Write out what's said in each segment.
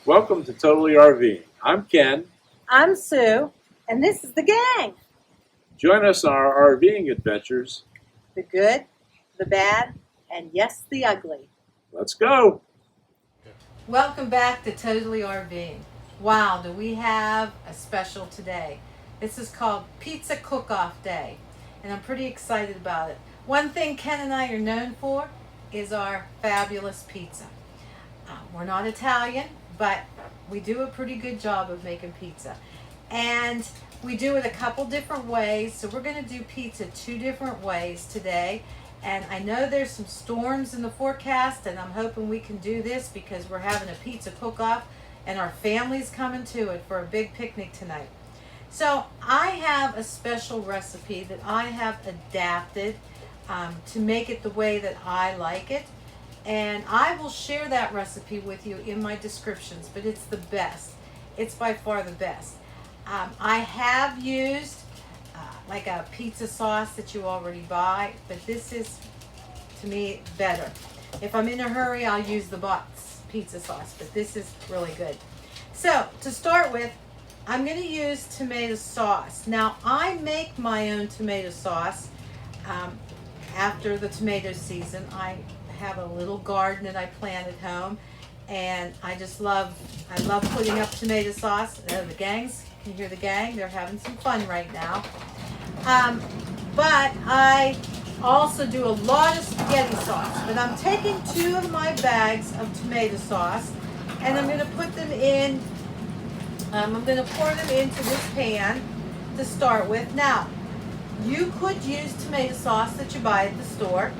Welcome to Totally RV. I'm Ken. I'm Sue, and this is the gang. Join us on our RVing adventures. The good, the bad, and yes, the ugly. Let's go. Welcome back to Totally RVing. Wow, do we have a special today. This is called Pizza Cook-Off Day, and I'm pretty excited about it. One thing Ken and I are known for is our fabulous pizza. We're not Italian, but we do a pretty good job of making pizza. And we do it a couple different ways, so we're going to do pizza 2 different ways today. And I know there's some storms in the forecast, and I'm hoping we can do this because we're having a pizza cook-off and our family's coming to it for a big picnic tonight. So I have a special recipe that I have adapted to make it the way that I like it. And I will share that recipe with you in my descriptions, but it's the best. It's by far the best. I have used like a pizza sauce that you already buy, but this is, to me, better. If I'm in a hurry, I'll use the box pizza sauce, but this is really good. So, to start with, I'm going to use tomato sauce. Now, I make my own tomato sauce after the tomato season. I have a little garden that I plant at home, and I love putting up tomato sauce. The gangs, can you hear the gang? They're having some fun right now. But I also do a lot of spaghetti sauce. But I'm taking 2 of my bags of tomato sauce, and I'm going to put them in. I'm going to pour them into this pan to start with. Now, you could use tomato sauce that you buy at the store.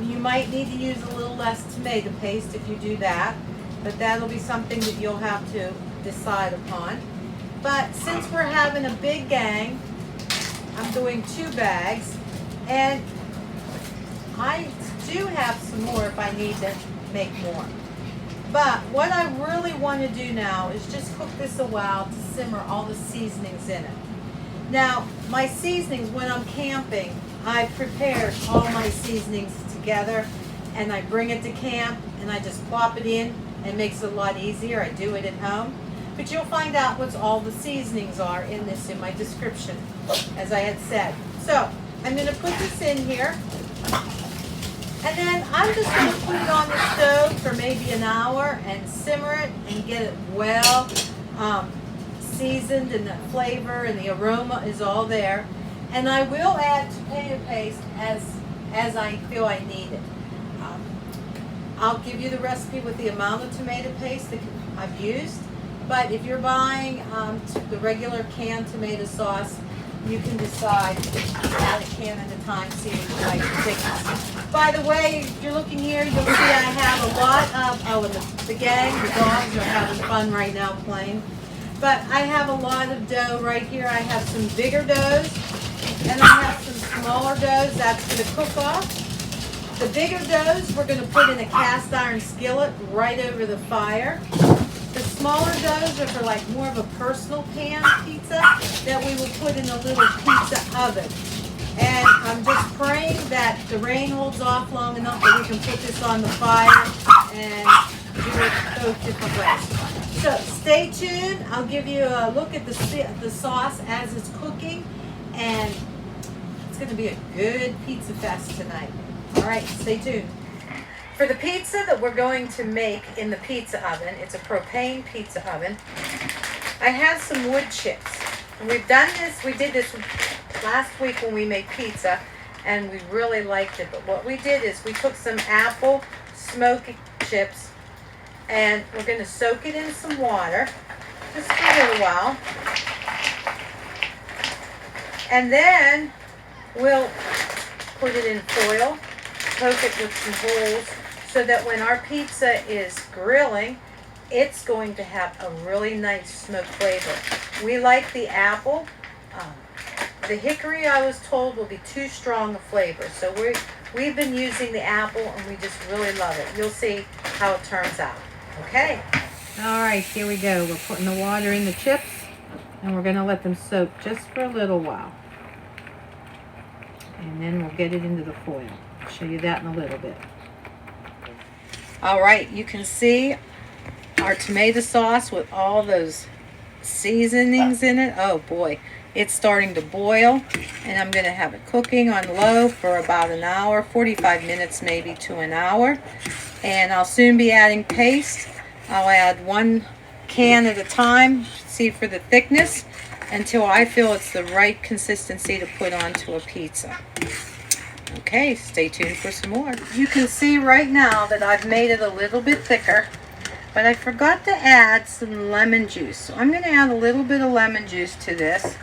You might need to use a little less tomato paste if you do that, but that'll be something that you'll have to decide upon. But since we're having a big gang, I'm doing 2 bags, and I do have some more if I need to make more. But what I really want to do now is just cook this a while to simmer all the seasonings in it. Now, my seasonings, when I'm camping, I've prepared all my seasonings together, and I bring it to camp and I just plop it in, and it makes it a lot easier. I do it at home. But you'll find out what all the seasonings are in my description, as I had said. So, I'm going to put this in here, and then I'm just going to put it on the stove for maybe an hour and simmer it and get it well seasoned, and the flavor and the aroma is all there. And I will add tomato paste as I feel I need it. I'll give you the recipe with the amount of tomato paste that I've used. But if you're buying the regular canned tomato sauce, you can decide to add a can at a time, see what you like the thickness. By the way, if you're looking here, you'll see I have a lot of, the gang, the dogs are having fun right now playing. But I have a lot of dough right here. I have some bigger doughs, and I have some smaller doughs. That's for the cook-off. The bigger doughs we're going to put in a cast iron skillet right over the fire. The smaller doughs are for like more of a personal pan pizza that we will put in a little pizza oven. And I'm just praying that the rain holds off long enough that we can put this on the fire and do it both different ways. So stay tuned. I'll give you a look at the sauce as it's cooking, and it's going to be a good pizza fest tonight. All right, stay tuned. For the pizza that we're going to make in the pizza oven, it's a propane pizza oven, I have some wood chips. And we did this last week when we made pizza, and we really liked it. But what we did is we took some apple smoky chips, and we're going to soak it in some water, just for a little while. And then we'll put it in foil, poke it with some holes, so that when our pizza is grilling, it's going to have a really nice smoked flavor. We like the apple. The hickory, I was told, will be too strong a flavor. So we've been using the apple, and we just really love it. You'll see how it turns out. Okay. All right, here we go. We're putting the water in the chips, and we're going to let them soak just for a little while. And then we'll get it into the foil. I'll show you that in a little bit. All right, you can see our tomato sauce with all those seasonings in it. Oh boy, it's starting to boil, and I'm going to have it cooking on low for about an hour, 45 minutes maybe to an hour. And I'll soon be adding paste. I'll add 1 can at a time, see for the thickness, until I feel it's the right consistency to put onto a pizza. Okay, stay tuned for some more. You can see right now that I've made it a little bit thicker, but I forgot to add some lemon juice. So I'm going to add a little bit of lemon juice to this,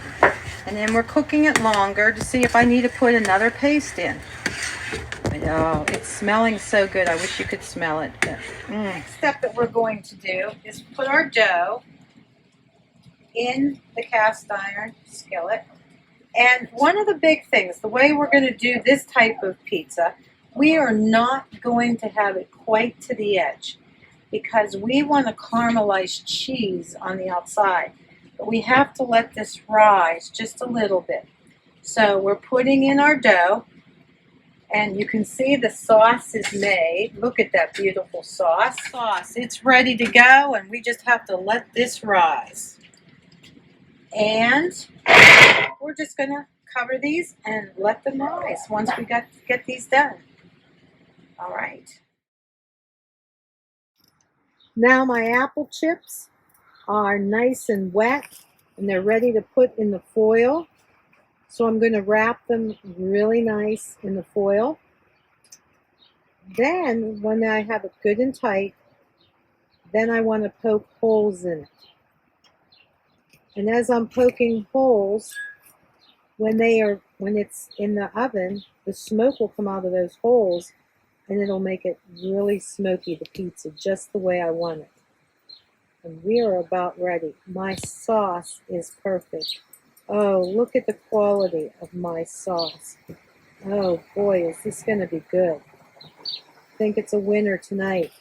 and then we're cooking it longer to see if I need to put another paste in. But oh, it's smelling so good. I wish you could smell it. Next step that we're going to do is put our dough in the cast iron skillet. And one of the big things, the way we're going to do this type of pizza, we are not going to have it quite to the edge because we want to caramelize cheese on the outside. But we have to let this rise just a little bit. So we're putting in our dough, and you can see the sauce is made. Look at that beautiful sauce. It's ready to go, and we just have to let this rise. And we're just going to cover these and let them rise once we get these done. All right. Now my apple chips are nice and wet, and they're ready to put in the foil. So I'm going to wrap them really nice in the foil. Then when I have it good and tight, then I want to poke holes in it. And as I'm poking holes, when it's in the oven, the smoke will come out of those holes, and it'll make it really smoky, the pizza, just the way I want it. And we are about ready. My sauce is perfect. Oh, look at the quality of my sauce. Oh boy, is this going to be good. I think it's a winner tonight.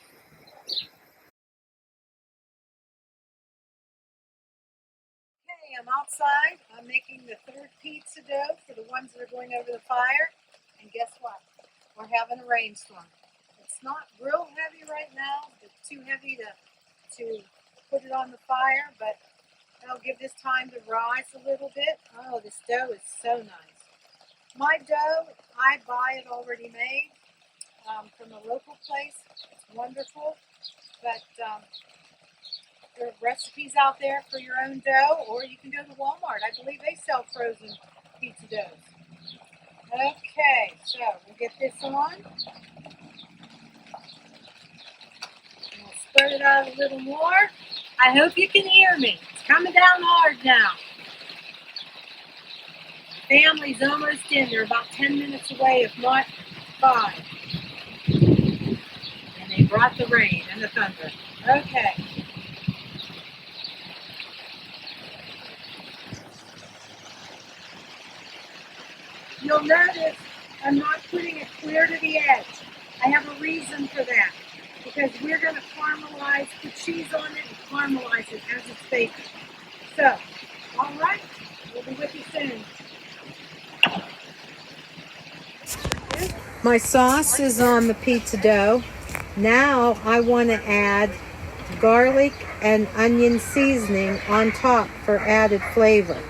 Okay, I'm outside. I'm making the 3rd pizza dough for the ones that are going over the fire. And guess what? We're having a rainstorm. It's not real heavy right now. It's too heavy to put it on the fire, but I'll give this time to rise a little bit. Oh, this dough is so nice. My dough, I buy it already made from a local place. It's wonderful, but there are recipes out there for your own dough, or you can go to Walmart. I believe they sell frozen pizza doughs. Okay, so we'll get this on. And we'll spread it out a little more. I hope you can hear me. It's coming down hard now. Family's almost in. They're about 10 minutes away, if not 5. And they brought the rain and the thunder. Okay. You'll notice I'm not putting it clear to the edge. I have a reason for that. Because we're going to caramelize, put cheese on it and caramelize it as it's baking. So, all right, we'll be with you soon. My sauce is on the pizza dough. Now I want to add garlic and onion seasoning on top for added flavor.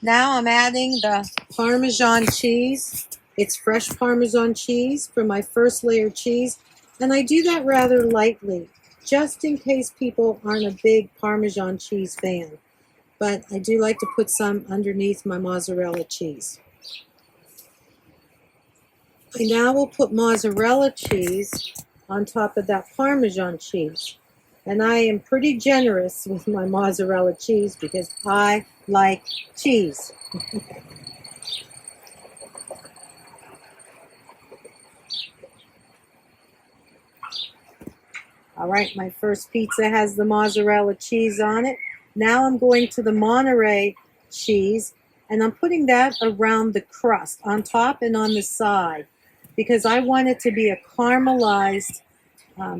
Now I'm adding the Parmesan cheese. It's fresh Parmesan cheese for my first layer cheese, and I do that rather lightly, just in case people aren't a big Parmesan cheese fan. But I do like to put some underneath my mozzarella cheese. I now will put mozzarella cheese on top of that Parmesan cheese. And I am pretty generous with my mozzarella cheese because I like cheese. All right, my first pizza has the mozzarella cheese on it. Now I'm going to the Monterey cheese, and I'm putting that around the crust, on top and on the side, because I want it to be a caramelized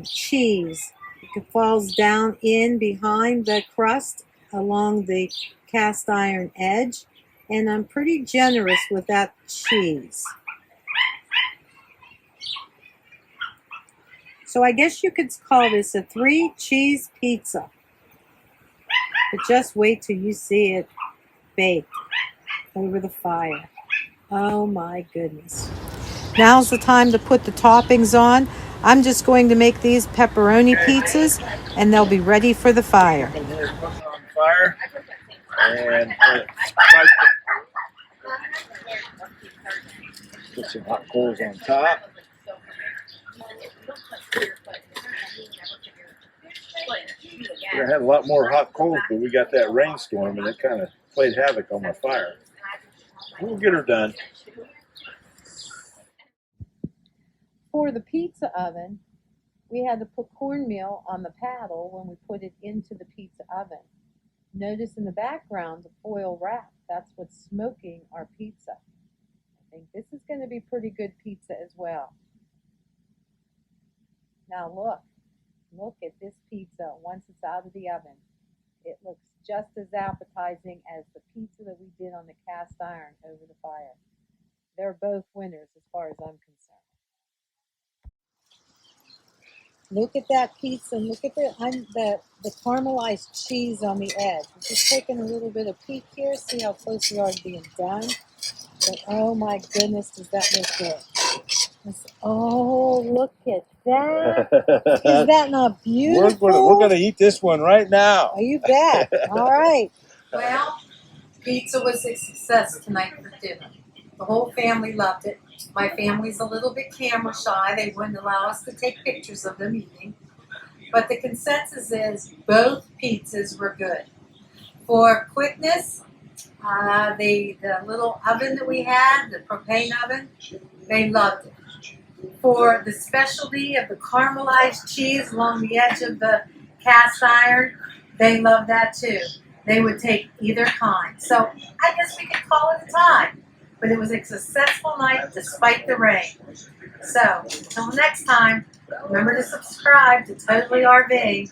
cheese It falls down in behind the crust along the cast iron edge, and I'm pretty generous with that cheese. So I guess you could call this a 3-cheese pizza. But just wait till you see it baked over the fire. Oh my goodness. Now's the time to put the toppings on. I'm just going to make these pepperoni pizzas, and they'll be ready for the fire. Put it on fire and put some hot coals on top. I had a lot more hot coals, but we got that rainstorm and it kind of played havoc on my fire. We'll get her done. For the pizza oven, we had to put cornmeal on the paddle when we put it into the pizza oven. Notice in the background the foil wrap. That's what's smoking our pizza. I think this is going to be pretty good pizza as well. Now look at this pizza once it's out of the oven. It looks just as appetizing as the pizza that we did on the cast iron over the fire. They're both winners as far as I'm concerned. Look at that pizza, and look at the caramelized cheese on the edge. We're just taking a little bit of peek here, see how close we are to being done. But oh my goodness, does that look good. Oh, look at that. Is that not beautiful? We're gonna eat this one right now. Oh, you bet. All right. Well, pizza was a success tonight for dinner. The whole family loved it. My family's a little bit camera shy. They wouldn't allow us to take pictures of them eating. But the consensus is both pizzas were good. For quickness, the little oven that we had, the propane oven, they loved it. For the specialty of the caramelized cheese along the edge of the cast iron, they loved that too. They would take either kind. So I guess we could call it a tie. But it was a successful night despite the rain. So, until next time, remember to subscribe to Totally RV.